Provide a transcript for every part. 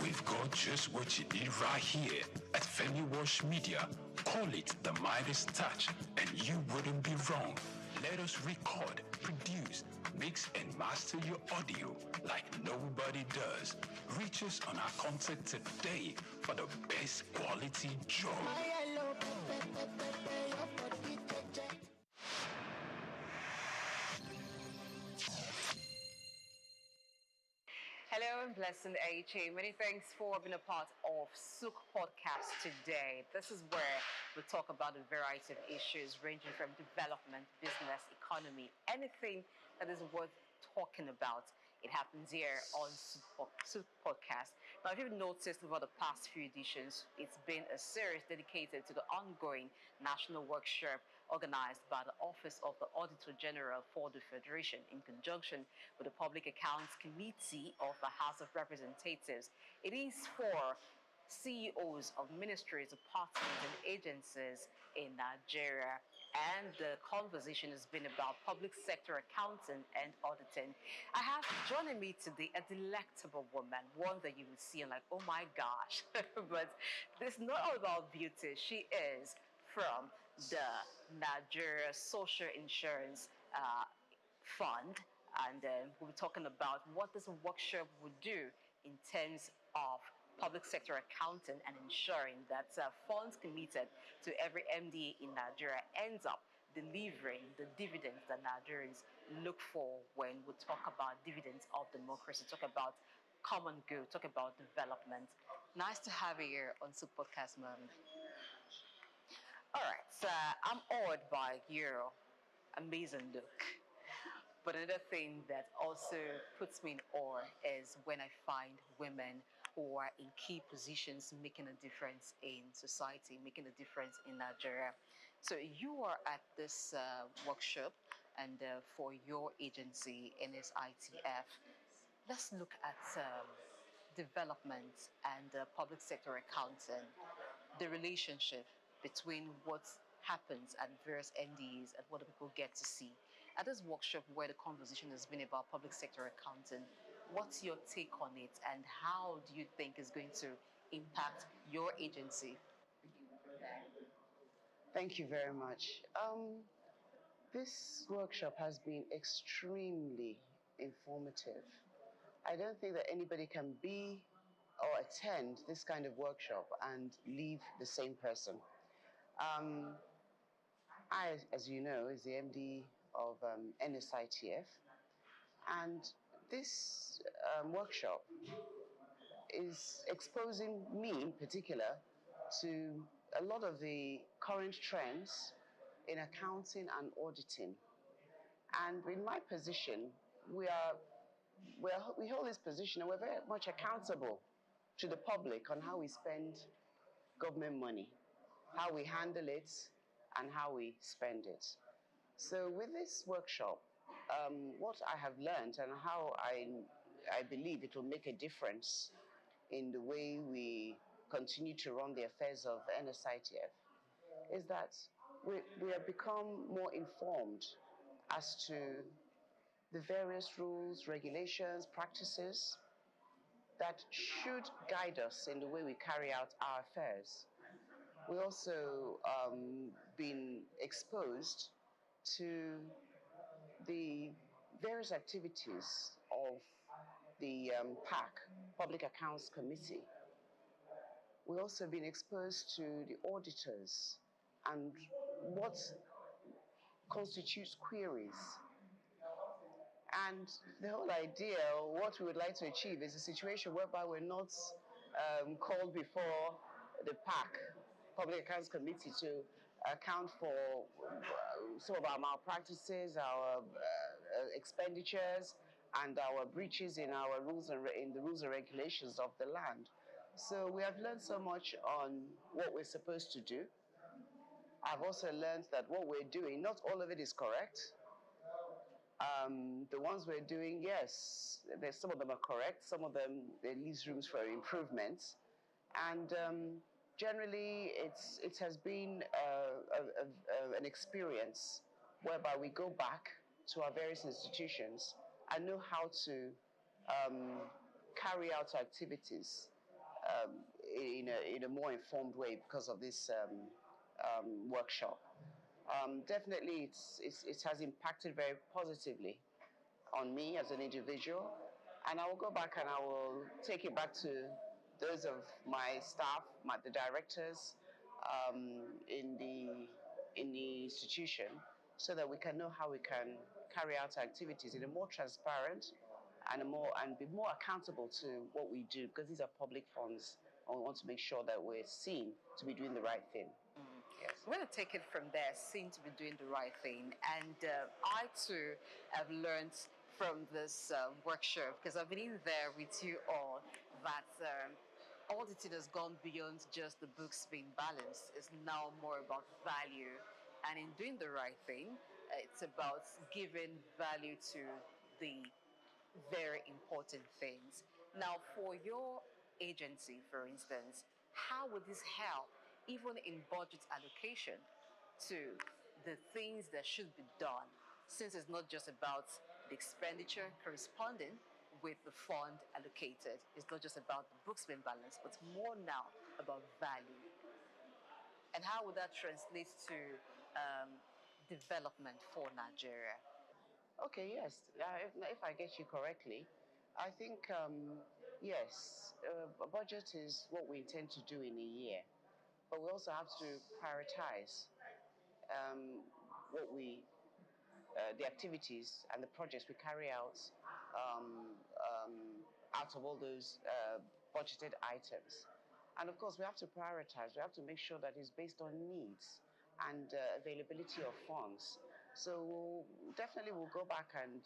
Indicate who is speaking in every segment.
Speaker 1: We've got just what you need right here at Femi Wash Media. Call it the Midas Touch, and you wouldn't be wrong. Let us record, produce, mix, and master your audio like nobody does. Reach us on our contact today for the best quality job.
Speaker 2: Hello and blessing AHA. Many thanks for being a part of Souq podcast today. This is where we talk about a variety of issues ranging from development, business, economy, anything that is worth talking about. It happens here on Souq podcast. Now, if you've noticed over the past few editions, it's been a series dedicated to the ongoing national workshop organized by the Office of the Auditor General for the Federation in conjunction with the Public Accounts Committee of the House of Representatives. It is for CEOs of ministries, departments, and agencies in Nigeria. And the conversation has been about public sector accounting and auditing. I have joining me today a delectable woman, one that you would see and like, oh my gosh. But this is not all about beauty. She is from the Nigeria Social Insurance Fund. And we'll be talking about what this workshop would do in terms of public sector accounting and ensuring that funds committed to every MDA in Nigeria ends up delivering the dividends that Nigerians look for when we talk about dividends of democracy, talk about common good, talk about development. Nice to have you here on Souq Podcast, Mom. All right, so I'm awed by your amazing look. But another thing that also puts me in awe is when I find women who are in key positions making a difference in society, making a difference in Nigeria. So you are at this workshop and for your agency, NSITF. Let's look at development and public sector accounting, the relationship between what happens at various NDAs and what people get to see. At this workshop where the conversation has been about public sector accounting, what's your take on it and how do you think is going to impact your agency?
Speaker 3: Thank you very much. This workshop has been extremely informative. I don't think that anybody can be or attend this kind of workshop and leave the same person. I, as you know, is the MD of NSITF, and this workshop is exposing me in particular to a lot of the current trends in accounting and auditing. And in my position, we hold this position and we're very much accountable to the public on how we spend government money, how we handle it, and how we spend it. So with this workshop, what I have learned and how I believe it will make a difference in the way we continue to run the affairs of NSITF is that we have become more informed as to the various rules, regulations, practices that should guide us in the way we carry out our affairs. We also been exposed to the various activities of the PAC, Public Accounts Committee. We've also been exposed to the auditors and what constitutes queries. And the whole idea, what we would like to achieve is a situation whereby we're not called before the PAC, Public Accounts Committee, to account for some of our malpractices, our expenditures, and our breaches in our rules and in the rules and regulations of the land. So we have learned so much on what we're supposed to do. I've also learned that what we're doing, not all of it is correct. The ones we're doing, yes, there's some of them are correct. Some of them, there leaves rooms for improvement. And generally, it has been an experience whereby we go back to our various institutions and know how to carry out activities in a more informed way because of this workshop. Definitely, it has impacted very positively on me as an individual, and I will go back and I will take it back to those of my staff, the directors in the institution, so that we can know how we can carry out activities in a more transparent and be more accountable to what we do, because these are public funds and we want to make sure that we're seen to be doing the right thing. Yes.
Speaker 2: We're going to take it from there, seem to be doing the right thing. And I too have learned from this workshop, because I've been in there with you all, that auditing has gone beyond just the books being balanced. It's now more about value. And in doing the right thing, it's about giving value to the very important things. Now, for your agency, for instance, how would this help, even in budget allocation, to the things that should be done, since it's not just about the expenditure corresponding with the fund allocated? It's not just about the books being balanced, but more now about value. And how would that translate to um, development for Nigeria?
Speaker 3: Okay, yes. If I get you correctly, I think, yes, a budget is what we intend to do in a year, but we also have to prioritize um, what the activities and the projects we carry out of all those budgeted items. And of course, we have to prioritize. We have to make sure that it's based on needs and availability of funds. So definitely we'll go back and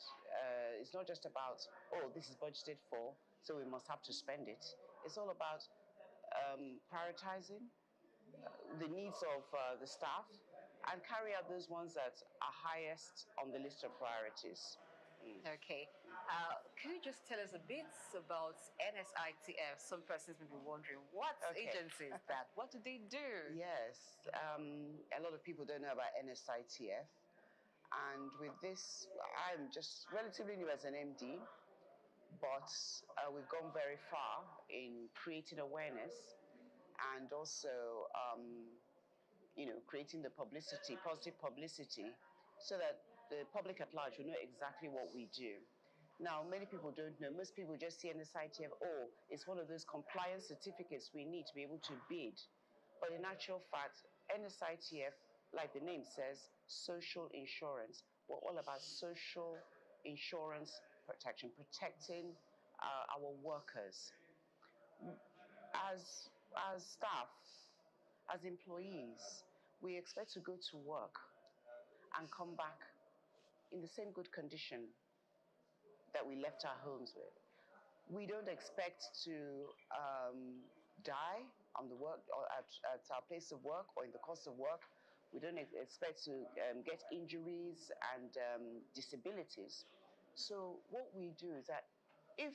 Speaker 3: it's not just about, oh, this is budgeted for, so we must have to spend it. It's all about prioritizing the needs of the staff and carry out those ones that are highest on the list of priorities.
Speaker 2: Okay. Can you just tell us a bit about NSITF? Some persons may be wondering, what
Speaker 3: Okay.
Speaker 2: agency is that? What do they do?
Speaker 3: Yes, a lot of people don't know about NSITF. And with this, I'm just relatively new as an MD, but we've gone very far in creating awareness and also, creating the publicity, positive publicity, so that the public at large will know exactly what we do. Now, many people don't know. Most people just see NSITF, oh, it's one of those compliance certificates we need to be able to bid. But in actual fact, NSITF, like the name says, social insurance. We're all about social insurance protection, protecting our workers. As staff, as employees, we expect to go to work and come back in the same good condition that we left our homes with. We don't expect to die on the work or at our place of work or in the course of work. We don't expect to get injuries and disabilities. So what we do is that if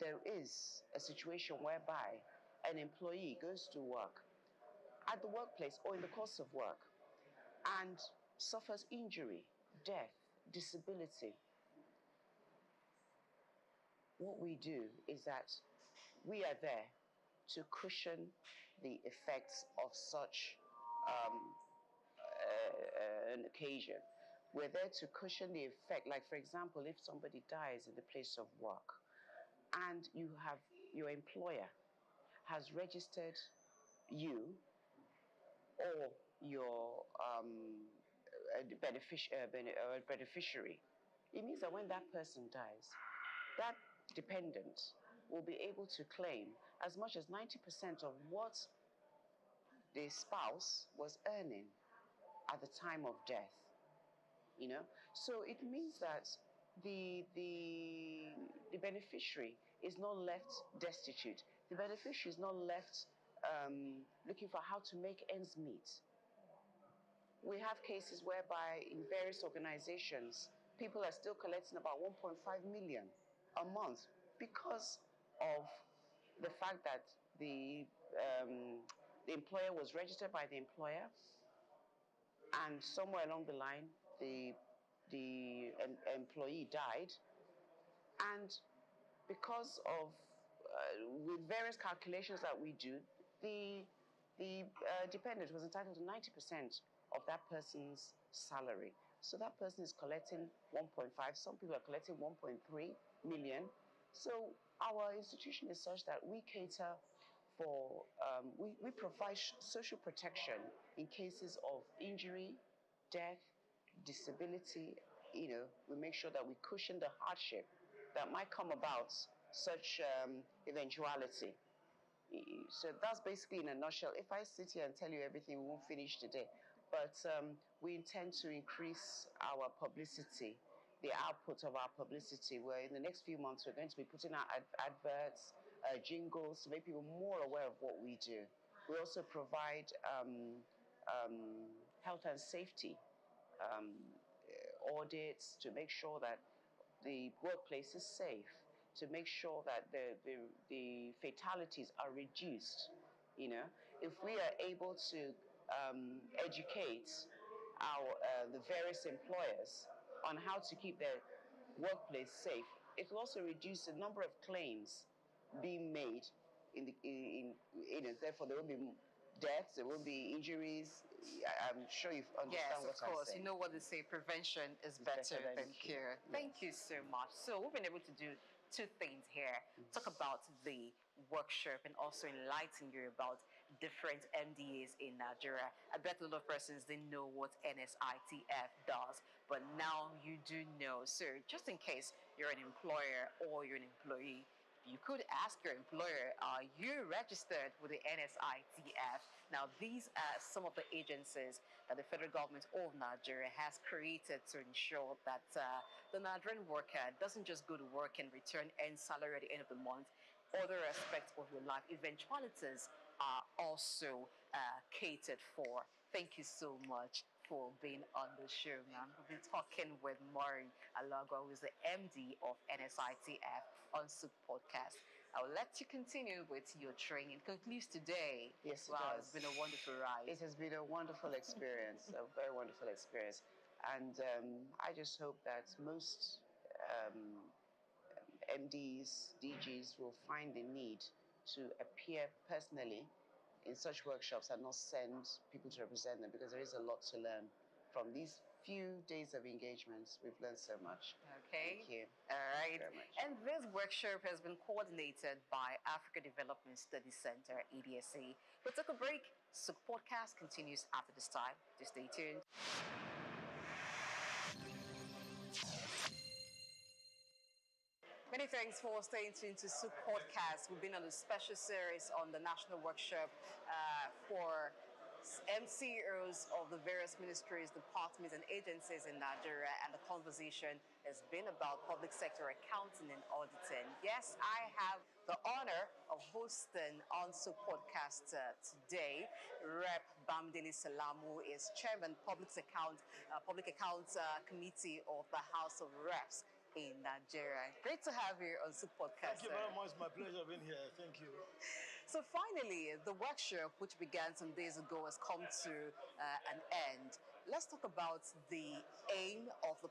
Speaker 3: there is a situation whereby an employee goes to work at the workplace or in the course of work and suffers injury, death, disability, what we do is that we are there to cushion the effects of such an occasion. We're there to cushion the effect. Like, for example, if somebody dies in the place of work and your employer has registered you or your beneficiary, it means that when that person dies, that dependent will be able to claim as much as 90% of what the spouse was earning at the time of death. So it means that the beneficiary is not left destitute. The beneficiary is not left looking for how to make ends meet. We have cases whereby in various organizations, people are still collecting about 1.5 million a month because of the fact that the employer was registered by the employer, and somewhere along the line, the employee died, and because of with various calculations that we do, the dependent was entitled to 90% of that person's salary. So that person is collecting 1.5. Some people are collecting 1.3 million. So our institution is such that we cater for, we provide social protection in cases of injury, death, disability. We make sure that we cushion the hardship that might come about such eventuality. So that's basically in a nutshell. If I sit here and tell you everything, we won't finish today. But we intend to increase our publicity, the output of our publicity, where in the next few months we're going to be putting out adverts, jingles to make people more aware of what we do. We also provide health and safety audits to make sure that the workplace is safe, to make sure that the fatalities are reduced. If we are able to educate the various employers on how to keep their workplace safe, it will also reduce the number of claims being made. Therefore, there will be deaths, there will be injuries. I'm sure you understand
Speaker 2: Yes,
Speaker 3: what
Speaker 2: of course.
Speaker 3: I'm saying.
Speaker 2: You know what they say, prevention is better than cure. Thank you so much. So we've been able to do two things here. Talk about the workshop and also enlighten you about different MDAs in Nigeria. I bet a lot of persons didn't know what NSITF does, but now you do know. So just in case you're an employer or you're an employee, you could ask your employer, are you registered with the NSITF? Now, these are some of the agencies that the federal government of Nigeria has created to ensure that the Nigerian worker doesn't just go to work and return earn salary at the end of the month. Other aspects of your life eventualities are also catered for. Thank you so much for being on the show, ma'am. We've been talking with Maureen Alago, who is the MD of NSITF on Souq Podcast. I'll let you continue with your training. It concludes today.
Speaker 3: Yes, it
Speaker 2: wow,
Speaker 3: does.
Speaker 2: It's been a wonderful ride.
Speaker 3: It has been a wonderful experience, a very wonderful experience. And I just hope that most MDs, DGs will find the need to appear personally in such workshops and not send people to represent them, because there is a lot to learn from these few days of engagements. We've learned so much.
Speaker 2: Okay.
Speaker 3: Thank you.
Speaker 2: All right.
Speaker 3: Very much.
Speaker 2: And this workshop has been coordinated by Africa Development Studies Center, ADSC. We'll take a break. Souq Podcast continues after this time. Just stay tuned. Many thanks for staying tuned to Souq Podcast. We've been on a special series on the national workshop for CEOs of the various ministries, departments, and agencies in Nigeria, and the conversation has been about public sector accounting and auditing. Yes, I have the honor of hosting on Souq Podcast today. Rep Bamdele Salamu is Chairman Public Accounts Committee of the House of Reps in Nigeria. Great to have you on Souq Podcast.
Speaker 4: Thank you very much. My pleasure being here. Thank you.
Speaker 2: So finally, the workshop, which began some days ago, has come to an end. Let's talk about the aim of the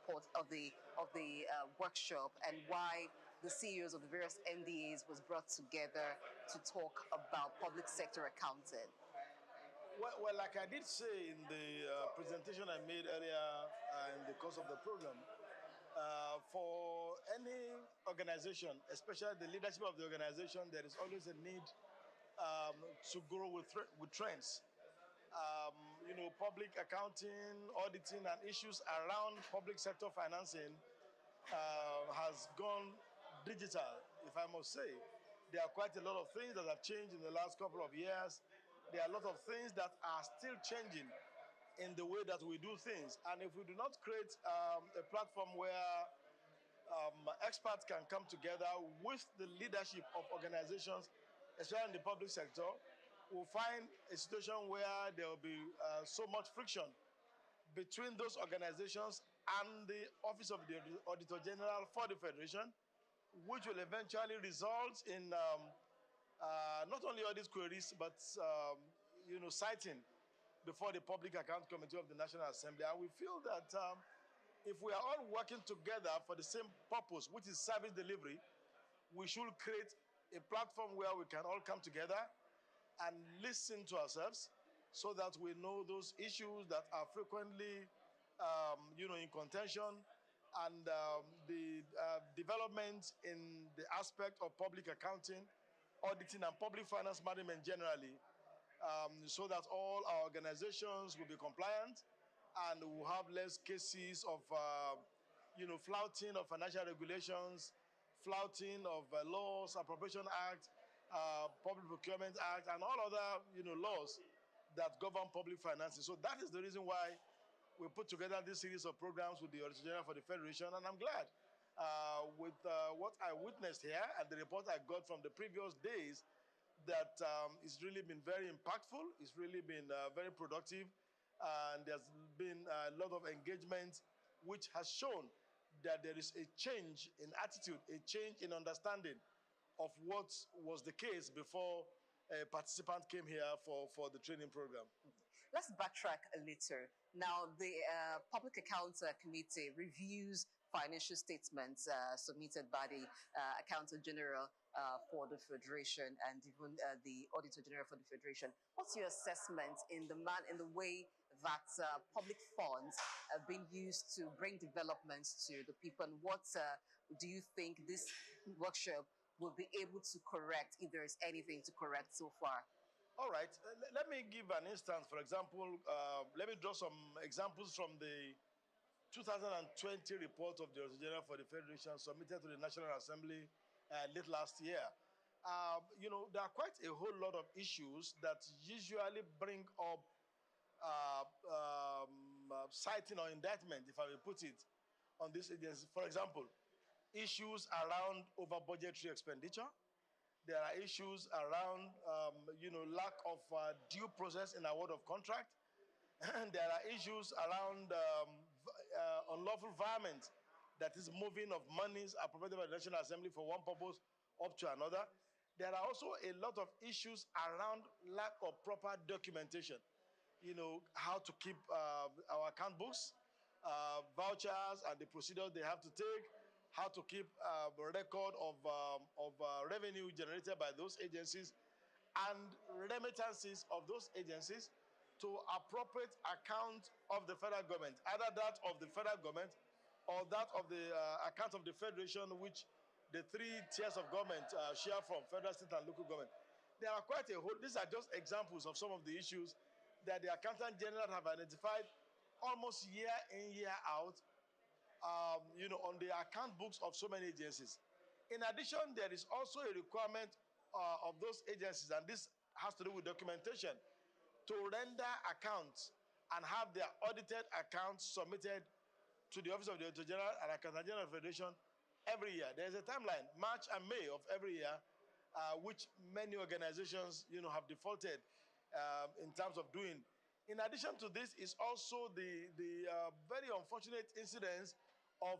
Speaker 2: workshop and why the CEOs of the various MDAs was brought together to talk about public sector accounting.
Speaker 4: Well, like I did say in the presentation I made earlier in the course of the program, for any organization, especially the leadership of the organization, there is always a need to grow with trends. Public accounting, auditing, and issues around public sector financing has gone digital, if I must say. There are quite a lot of things that have changed in the last couple of years. There are a lot of things that are still changing in the way that we do things. And if we do not create a platform where experts can come together with the leadership of organizations, especially in the public sector, we'll find a situation where there will be so much friction between those organizations and the Office of the Auditor General for the Federation, which will eventually result in not only audit queries, but citing before the Public Account Committee of the National Assembly. And we feel that if we are all working together for the same purpose, which is service delivery, we should create a platform where we can all come together and listen to ourselves so that we know those issues that are frequently, in contention, and the development in the aspect of public accounting, auditing, and public finance management generally, so that all our organizations will be compliant and we'll have less cases of, flouting of financial regulations, flouting of laws, Appropriation Act, Public Procurement Act, and all other, laws that govern public finances. So that is the reason why we put together this series of programs with the Auditor General for the Federation, and I'm glad with what I witnessed here and the report I got from the previous days that it's really been very impactful. It's really been very productive, and there's been a lot of engagement, which has shown that there is a change in attitude, a change in understanding of what was the case before a participant came here for the training program.
Speaker 2: Let's backtrack a little. Now, the Public Accounts Committee reviews financial statements submitted by the Accountant General for the Federation and even the Auditor General for the Federation. What's your assessment in the way that public funds are being used to bring developments to the people? And what do you think this workshop will be able to correct, if there is anything to correct so far?
Speaker 4: All right, let me give an instance. For example, let me draw some examples from the 2020 report of the Auditor General for the Federation submitted to the National Assembly late last year. There are quite a whole lot of issues that usually bring up citing or indictment, if I may put it, on this agency. For example, issues around over budgetary expenditure. There are issues around, lack of due process in award of contract. There are issues around unlawful environment that is moving of monies appropriated by the National Assembly for one purpose up to another. There are also a lot of issues around lack of proper documentation. How to keep our account books, vouchers, and the procedures they have to take, how to keep a record of revenue generated by those agencies, and remittances of those agencies to appropriate account of the federal government, either that of the federal government or that of the account of the Federation, which the three tiers of government share from: federal, state, and local government. There are quite a whole, these are just examples of some of the issues that the Accountant General have identified almost year in, year out, on the account books of so many agencies. In addition, there is also a requirement of those agencies, and this has to do with documentation, to render accounts and have their audited accounts submitted to the Office of the Auditor General and Accountant General Federation every year. There is a timeline, March and May of every year, which many organizations, have defaulted in terms of doing. In addition to this is also the very unfortunate incidents of,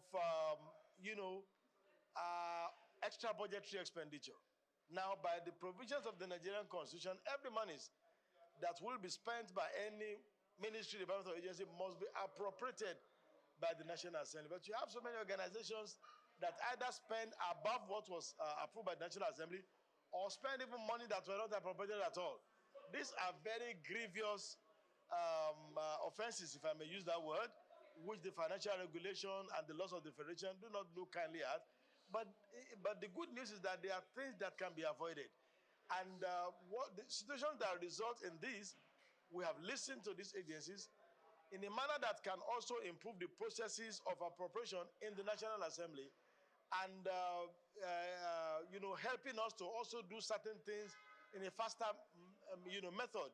Speaker 4: extra budgetary expenditure. Now, by the provisions of the Nigerian Constitution, every money that will be spent by any ministry, department, or agency must be appropriated by the National Assembly. But you have so many organizations that either spend above what was approved by the National Assembly or spend even money that were not appropriated at all. These are very grievous offenses, if I may use that word, which the financial regulation and the laws of the Federation do not look kindly at. But the good news is that there are things that can be avoided. And what the situations that result in this, we have listened to these agencies in a manner that can also improve the processes of appropriation in the National Assembly, and helping us to also do certain things in a faster method,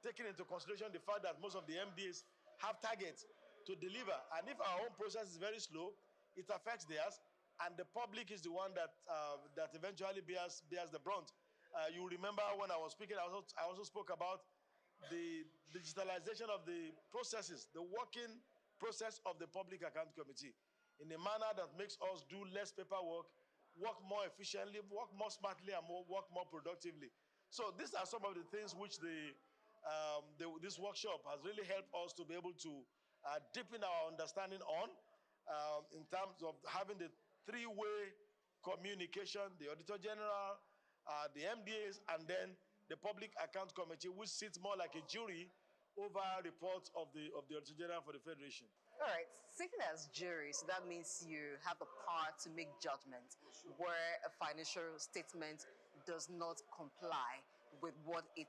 Speaker 4: taking into consideration the fact that most of the MDAs have targets to deliver, and if our own process is very slow, it affects theirs, and the public is the one that eventually bears the brunt. You remember when I was speaking, I also spoke about the digitalization of the processes, the working process of the Public Account Committee, in a manner that makes us do less paperwork, work more efficiently, work more smartly, and work more productively. So these are some of the things which this workshop has really helped us to be able to deepen our understanding on, in terms of having the three-way communication, the Auditor General, the MDAs, and then the Public Account Committee, which sits more like a jury over reports of the Auditor General for the Federation.
Speaker 2: All right, sitting as juries, that means you have the power to make judgments where a financial statement does not comply with what it